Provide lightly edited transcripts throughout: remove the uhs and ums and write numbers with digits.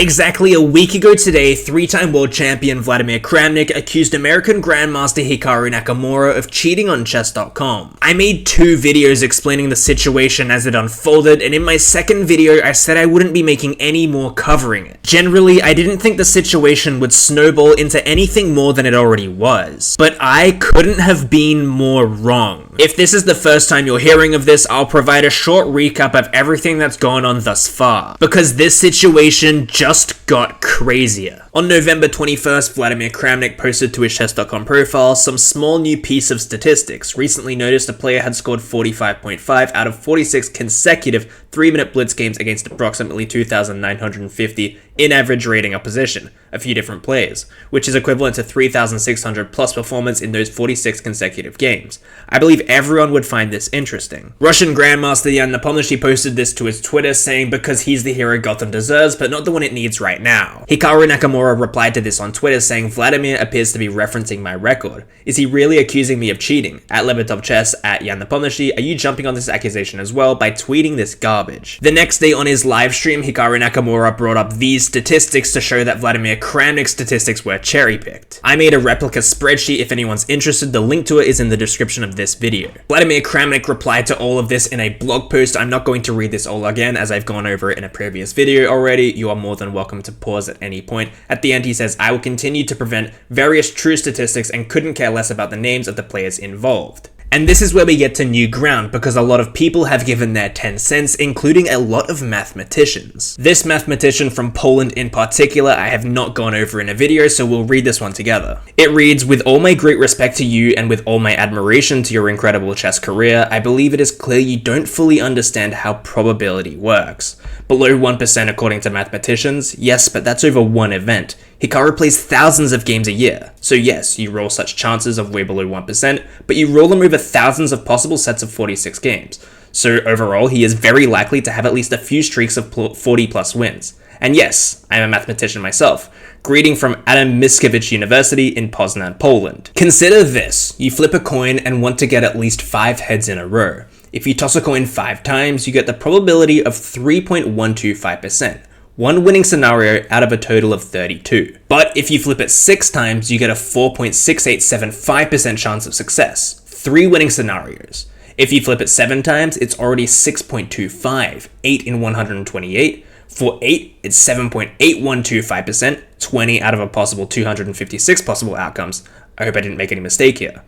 Exactly a week ago today, three-time world champion Vladimir Kramnik accused American Grandmaster Hikaru Nakamura of cheating on chess.com. I made two videos explaining the situation as it unfolded, and in my second video I said I wouldn't be making any more covering it. Generally, I didn't think the situation would snowball into anything more than it already was. But I couldn't have been more wrong. If this is the first time you're hearing of this, I'll provide a short recap of everything that's gone on thus far, because this situation just got crazier. On November 21st, Vladimir Kramnik posted to his chess.com profile some small new piece of statistics. Recently noticed a player had scored 45.5 out of 46 consecutive 3-minute blitz games against approximately 2,950 in average rating opposition, a few different players, which is equivalent to 3,600 plus performance in those 46 consecutive games. I believe everyone would find this interesting. Russian Grandmaster Yan Nepomniachtchi posted this to his Twitter saying because he's the hero Gotham deserves, but not the one it needs right now. Hikaru Nakamura replied to this on Twitter saying, Vladimir appears to be referencing my record. Is he really accusing me of cheating? At Lebedov Chess, at Yan Nepomniachtchi, are you jumping on this accusation as well by tweeting this garbage? The next day on his live stream, Hikaru Nakamura brought up these statistics to show that Vladimir Kramnik's statistics were cherry-picked. I made a replica spreadsheet if anyone's interested, the link to it is in the description of this video. Vladimir Kramnik replied to all of this in a blog post. I'm not going to read this all again as I've gone over it in a previous video already. You are more than welcome to pause at any point. At the end he says, I will continue to present various true statistics and couldn't care less about the names of the players involved. And this is where we get to new ground, because a lot of people have given their 10 cents, including a lot of mathematicians. This mathematician from Poland in particular, I have not gone over in a video, so we'll read this one together. It reads, with all my great respect to you and with all my admiration to your incredible chess career, I believe it is clear you don't fully understand how probability works. Below 1% according to mathematicians, yes, but that's over one event. Hikaru plays thousands of games a year, so yes, you roll such chances of way below 1%, but you roll them over thousands of possible sets of 46 games. So overall, he is very likely to have at least a few streaks of 40 plus wins. And yes, I'm a mathematician myself. Greeting from Adam Mickiewicz University in Poznan, Poland. Consider this, you flip a coin and want to get at least 5 heads in a row. If you toss a coin 5 times, you get the probability of 3.125%. One winning scenario out of a total of 32. But if you flip it 6 times, you get a 4.6875% chance of success. 3 winning scenarios. If you flip it 7 times, it's already 6.25, 8 in 128. For 8, it's 7.8125%, 20 out of a possible 256 possible outcomes. I hope I didn't make any mistake here.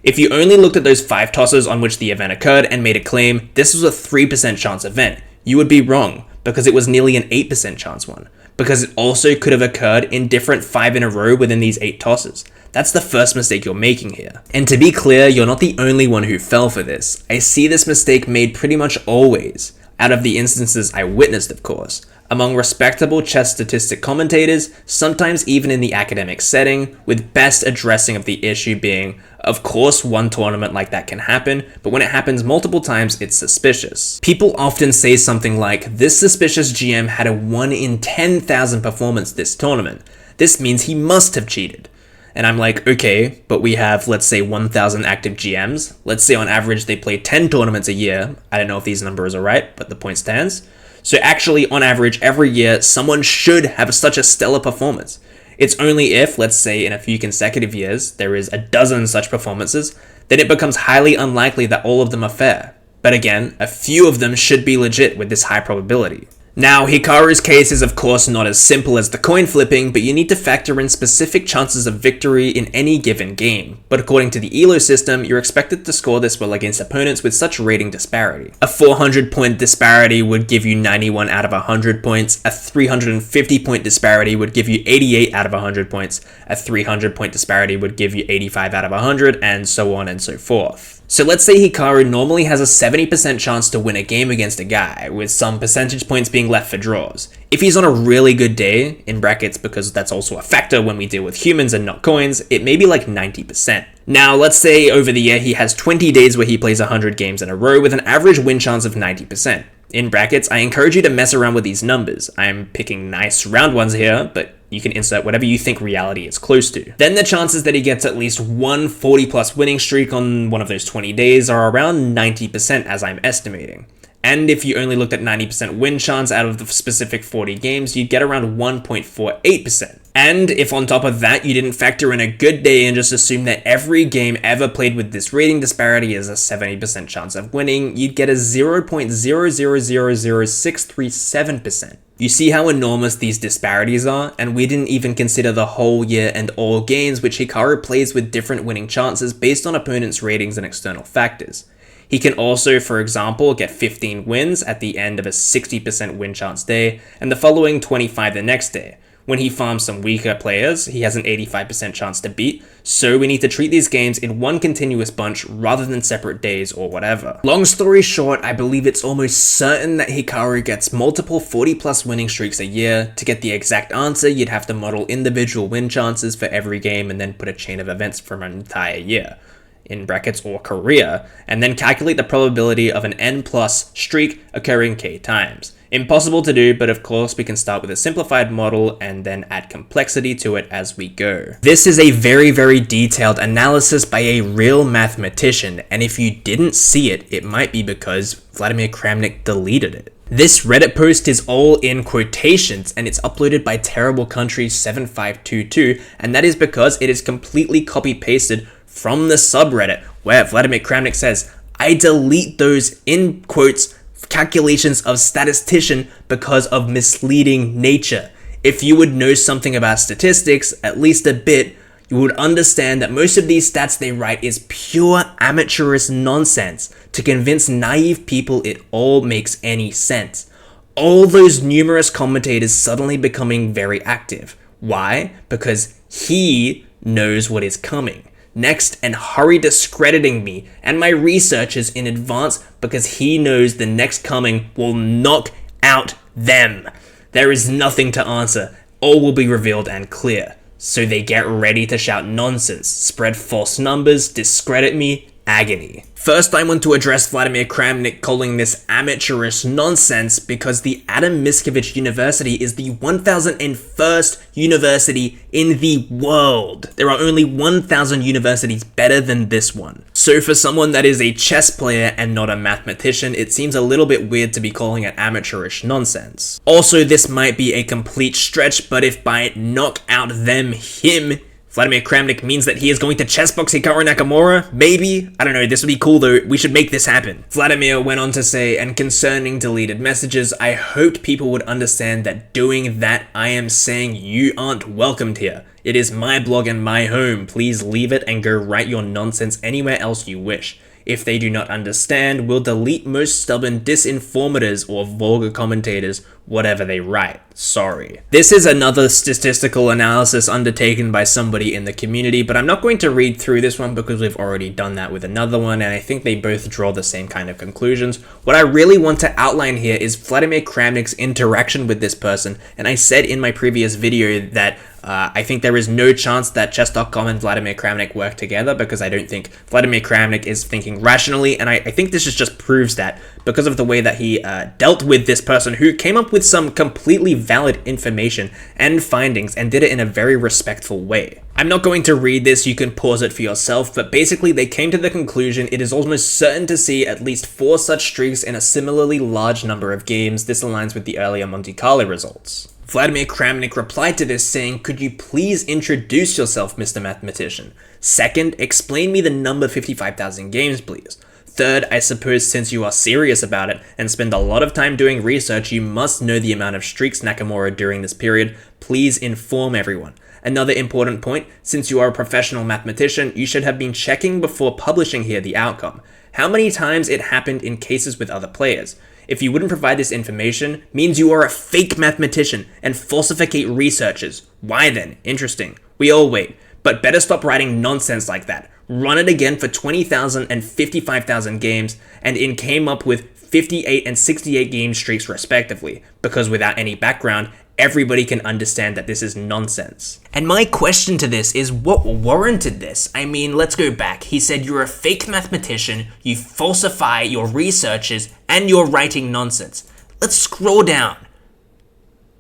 If you only looked at those 5 tosses on which the event occurred and made a claim, this was a 3% chance event, you would be wrong, because it was nearly an 8% chance one, because it also could have occurred in different 5 in a row within these 8 tosses. That's the first mistake you're making here. And to be clear, you're not the only one who fell for this. I see this mistake made pretty much always, out of the instances I witnessed of course, among respectable chess statistic commentators, sometimes even in the academic setting, with best addressing of the issue being, of course one tournament like that can happen, but when it happens multiple times, it's suspicious. People often say something like, this suspicious GM had a 1 in 10,000 performance this tournament. This means he must have cheated. And I'm like, okay, but we have, let's say 1,000 active GMs. Let's say on average they play 10 tournaments a year. I don't know if these numbers are right, but the point stands. So actually, on average, every year, someone should have such a stellar performance. It's only if, let's say in a few consecutive years, there is a dozen such performances, then it becomes highly unlikely that all of them are fair. But again, a few of them should be legit with this high probability. Now, Hikaru's case is of course not as simple as the coin flipping, but you need to factor in specific chances of victory in any given game. But according to the ELO system, you're expected to score this well against opponents with such rating disparity. A 400-point disparity would give you 91 out of 100 points, a 350-point disparity would give you 88 out of 100 points, a 300-point disparity would give you 85 out of 100, and so on and so forth. So let's say Hikaru normally has a 70% chance to win a game against a guy, with some percentage points being left for draws. If he's on a really good day, in brackets because that's also a factor when we deal with humans and not coins, it may be like 90%. Now let's say over the year he has 20 days where he plays 100 games in a row with an average win chance of 90%. In brackets, I encourage you to mess around with these numbers. I'm picking nice round ones here, but you can insert whatever you think reality is close to. Then the chances that he gets at least one 40 plus winning streak on one of those 20 days are around 90% as I'm estimating. And if you only looked at 90% win chance out of the specific 40 games, you'd get around 1.48%. And if on top of that, you didn't factor in a good day and just assume that every game ever played with this rating disparity is a 70% chance of winning, you'd get a 0.0000637%. You see how enormous these disparities are, and we didn't even consider the whole year and all games which Hikaru plays with different winning chances based on opponents' ratings and external factors. He can also, for example, get 15 wins at the end of a 60% win chance day, and the following 25 the next day. When he farms some weaker players, he has an 85% chance to beat, so we need to treat these games in one continuous bunch rather than separate days or whatever. Long story short, I believe it's almost certain that Hikaru gets multiple 40 plus winning streaks a year. To get the exact answer, you'd have to model individual win chances for every game and then put a chain of events from an entire year, in brackets or career, and then calculate the probability of an N plus streak occurring K times. Impossible to do, but of course we can start with a simplified model and then add complexity to it as we go. This is a very, very detailed analysis by a real mathematician, and if you didn't see it, it might be because Vladimir Kramnik deleted it. This Reddit post is all in quotations and it's uploaded by Terrible Country 7522, and that is because it is completely copy-pasted from the subreddit where Vladimir Kramnik says, "I delete those in quotes calculations of statistician because of misleading nature." If you would know something about statistics, at least a bit, you would understand that most of these stats they write is pure amateurish nonsense to convince naive people it all makes any sense. All those numerous commentators suddenly becoming very active. Why? Because he knows what is coming next and hurry discrediting me and my researchers in advance because he knows the next coming will knock out them. There is nothing to answer. All will be revealed and clear. So they get ready to shout nonsense, spread false numbers, discredit me, agony. First, I want to address Vladimir Kramnik calling this amateurish nonsense because the Adam Mickiewicz University is the 1001st university in the world. There are only 1000 universities better than this one. So for someone that is a chess player and not a mathematician, it seems a little bit weird to be calling it amateurish nonsense. Also, this might be a complete stretch, but if by knock out them, him, Vladimir Kramnik means that he is going to chessbox Hikaru Nakamura? Maybe? I don't know, this would be cool though, we should make this happen. Vladimir went on to say, and concerning deleted messages, I hoped people would understand that doing that I am saying you aren't welcomed here. It is my blog and my home, please leave it and go write your nonsense anywhere else you wish. If they do not understand, we'll delete most stubborn disinformators or vulgar commentators, whatever they write. Sorry. This is another statistical analysis undertaken by somebody in the community, but I'm not going to read through this one because we've already done that with another one, and I think they both draw the same kind of conclusions. What I really want to outline here is Vladimir Kramnik's interaction with this person, and I said in my previous video that I think there is no chance that chess.com and Vladimir Kramnik work together because I don't think Vladimir Kramnik is thinking rationally, and I think this just proves that because of the way that he dealt with this person who came up with some completely valid information and findings and did it in a very respectful way. I'm not going to read this, you can pause it for yourself, but basically they came to the conclusion it is almost certain to see at least 4 such streaks in a similarly large number of games. This aligns with the earlier Monte Carlo results. Vladimir Kramnik replied to this saying, could you please introduce yourself, Mr. Mathematician? Second, explain me the number 55,000 games, please. Third, I suppose since you are serious about it and spend a lot of time doing research, you must know the amount of streaks Nakamura during this period. Please inform everyone. Another important point, since you are a professional mathematician, you should have been checking before publishing here the outcome. How many times it happened in cases with other players? If you wouldn't provide this information, means you are a fake mathematician and falsificate researches. Why then? Interesting. We all wait. But better stop writing nonsense like that. Run it again for 20,000 and 55,000 games, and it came up with 58 and 68 game streaks respectively, because without any background, everybody can understand that this is nonsense. And my question to this is, what warranted this? I mean, let's go back. He said you're a fake mathematician, you falsify your researches, and you're writing nonsense. Let's scroll down.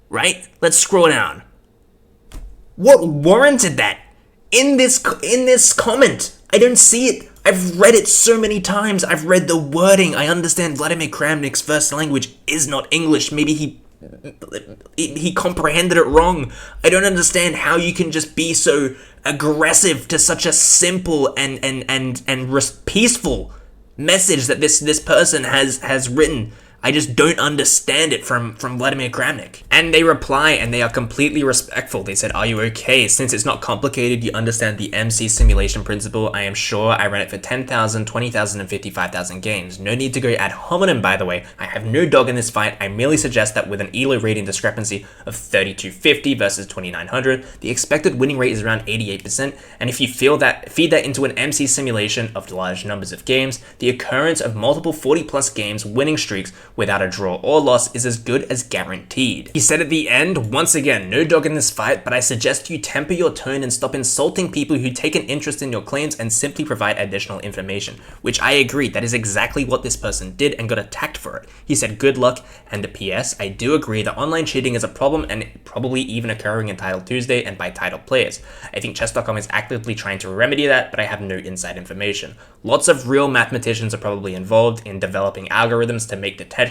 Right? Let's scroll down. What warranted that? In this comment, I don't see it. I've read it so many times. I've read the wording. I understand Vladimir Kramnik's first language is not English. Maybe he comprehended it wrong. I don't understand how you can just be so aggressive to such a simple and peaceful message that this person has written. I just don't understand it from Vladimir Kramnik. And they reply, and they are completely respectful. They said, "Are you okay? Since it's not complicated, you understand the MC simulation principle. I am sure I ran it for 10,000, 20,000, and 55,000 games. No need to go ad hominem, by the way. I have no dog in this fight. I merely suggest that with an ELO rating discrepancy of 3250 versus 2900, the expected winning rate is around 88%. And if you feed that into an MC simulation of large numbers of games, the occurrence of multiple 40+ games winning streaks without a draw or loss is as good as guaranteed." He said at the end, "Once again, no dog in this fight, but I suggest you temper your tone and stop insulting people who take an interest in your claims and simply provide additional information," which I agree, that is exactly what this person did and got attacked for it. He said, "Good luck, and a PS, I do agree that online cheating is a problem and probably even occurring in Title Tuesday and by title players. I think chess.com is actively trying to remedy that, but I have no inside information. Lots of real mathematicians are probably involved in developing algorithms to make detection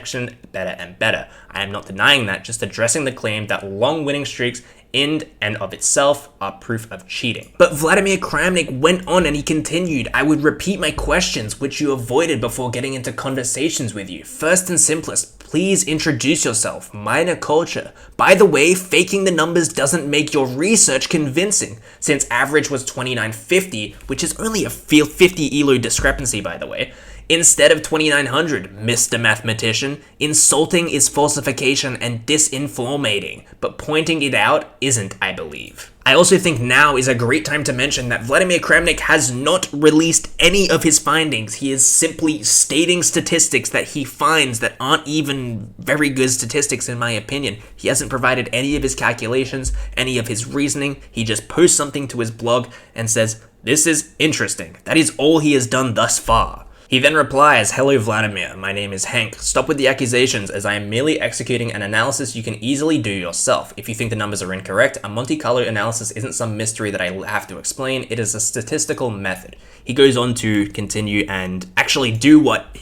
better and better. I am not denying that, just addressing the claim that long winning streaks in and of itself are proof of cheating." But Vladimir Kramnik went on and he continued, "I would repeat my questions, which you avoided before getting into conversations with you. First and simplest, please introduce yourself. Minor culture. By the way, faking the numbers doesn't make your research convincing, since average was 2950, which is only a 50 ELO discrepancy, by the way. Instead of 2900, Mr. Mathematician. Insulting is falsification and disinformating, but pointing it out isn't, I believe." I also think now is a great time to mention that Vladimir Kramnik has not released any of his findings. He is simply stating statistics that he finds that aren't even very good statistics in my opinion. He hasn't provided any of his calculations, any of his reasoning. He just posts something to his blog and says, "This is interesting." That is all he has done thus far. He then replies, "Hello Vladimir, my name is Hank. Stop with the accusations, as I am merely executing an analysis you can easily do yourself. If you think the numbers are incorrect, a Monte Carlo analysis isn't some mystery that I have to explain, it is a statistical method." He goes on to continue and actually do what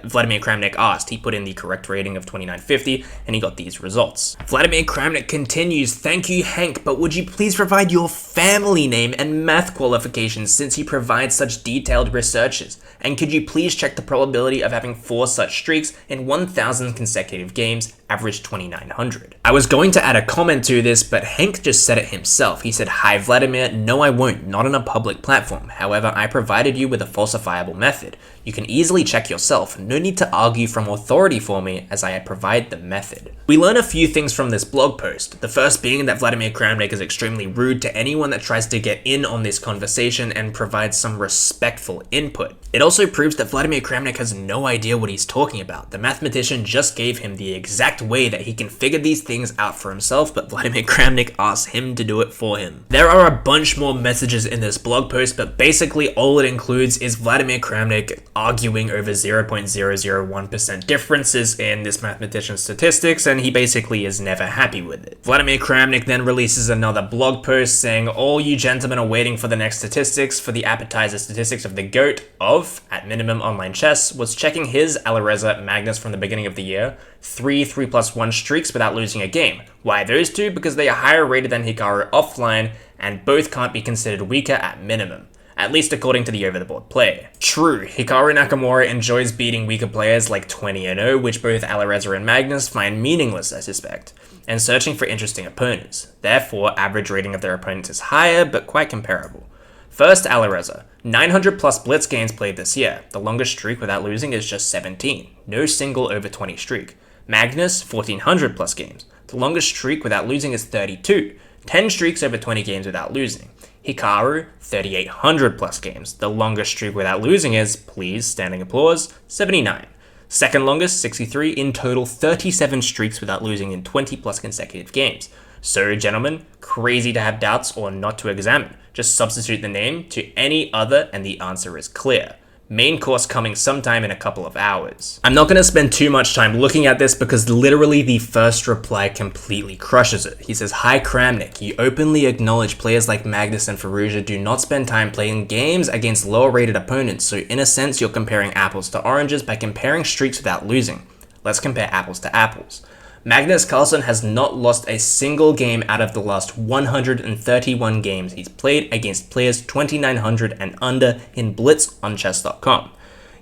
Vladimir Kramnik asked. He put in the correct rating of 2950 and he got these results. Vladimir Kramnik continues, "Thank you Hank, but would you please provide your family name and math qualifications since you provide such detailed researches? And could you please check the probability of having 4 such streaks in 1000 consecutive games, average 2900. I was going to add a comment to this, but Hank just said it himself. He said, "Hi Vladimir, no I won't, not on a public platform. However, I provided you with a falsifiable method. You can easily check yourself. No need to argue from authority for me, as I provide the method." We learn a few things from this blog post. The first being that Vladimir Kramnik is extremely rude to anyone that tries to get in on this conversation and provide some respectful input. It also proves that Vladimir Kramnik has no idea what he's talking about. The mathematician just gave him the exact way that he can figure these things out for himself, but Vladimir Kramnik asked him to do it for him. There are a bunch more messages in this blog post, but basically all it includes is Vladimir Kramnik arguing over 0.001% differences in this mathematician's statistics, and he basically is never happy with it. Vladimir Kramnik then releases another blog post saying, "All you gentlemen are waiting for the next statistics for the appetizer statistics of the GOAT of, at minimum, online chess, was checking his Alireza Magnus from the beginning of the year, 3+1 streaks without losing a game. Why those two? Because they are higher rated than Hikaru offline, and both can't be considered weaker at minimum. At least according to the over-the-board play. True, Hikaru Nakamura enjoys beating weaker players like 20-0, which both Alireza and Magnus find meaningless, I suspect, and searching for interesting opponents. Therefore, average rating of their opponents is higher, but quite comparable. First, Alireza. 900 plus blitz games played this year. The longest streak without losing is just 17. No single over 20 streak. Magnus, 1400 plus games. The longest streak without losing is 32. 10 streaks over 20 games without losing. Hikaru, 3800 plus games. The longest streak without losing is, please, standing applause, 79. Second longest, 63. In total, 37 streaks without losing in 20 plus consecutive games. So, gentlemen, crazy to have doubts or not to examine. Just substitute the name to any other and the answer is clear. Main course coming sometime in a couple of hours. I'm not going to spend too much time looking at this because literally the first reply completely crushes it. He says, "Hi Kramnik, you openly acknowledge players like Magnus and Faruja do not spend time playing games against lower rated opponents, so in a sense you're comparing apples to oranges by comparing streaks without losing. Let's compare apples to apples. Magnus Carlsen has not lost a single game out of the last 131 games he's played against players 2900 and under in Blitz on chess.com.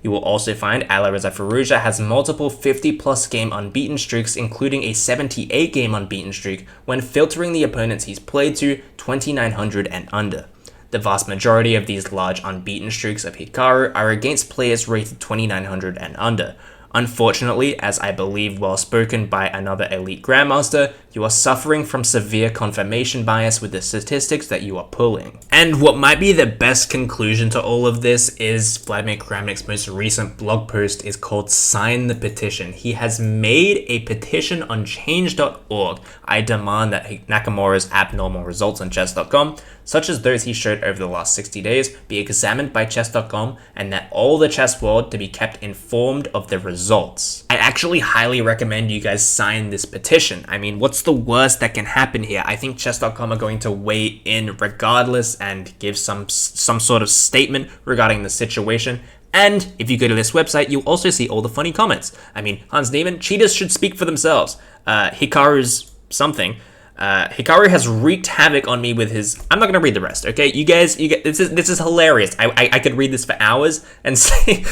You will also find Alireza Firouzja has multiple 50-plus game unbeaten streaks, including a 78 game unbeaten streak when filtering the opponents he's played to 2900 and under. The vast majority of these large unbeaten streaks of Hikaru are against players rated 2900 and under. Unfortunately, as I believe well spoken by another elite grandmaster, you are suffering from severe confirmation bias with the statistics that you are pulling." And what might be the best conclusion to all of this is Vladimir Kramnik's most recent blog post is called "Sign the Petition." He has made a petition on change.org. I demand that Nakamura's abnormal results on chess.com, such as those he showed over the last 60 days, be examined by chess.com and that all the chess world to be kept informed of the results. I actually highly recommend you guys sign this petition. I mean, what's the worst that can happen here? I think chess.com are going to weigh in regardless and give some sort of statement regarding the situation. And if you go to this website, you'll also see all the funny comments. I mean, Hans Niemann, cheaters should speak for themselves. Hikaru's something. Hikaru has wreaked havoc on me with his... I'm not going to read the rest, okay? You guys, this is hilarious. I could read this for hours and say...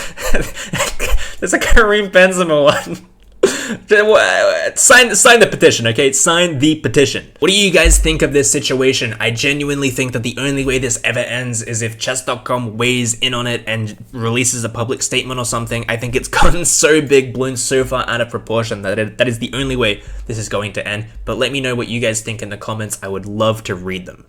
There's a Kareem Benzema one. Sign the petition, okay? Sign the petition. What do you guys think of this situation? I genuinely think that the only way this ever ends is if chess.com weighs in on it and releases a public statement or something. I think it's gotten so big, blown so far out of proportion that that is the only way this is going to end. But let me know what you guys think in the comments. I would love to read them.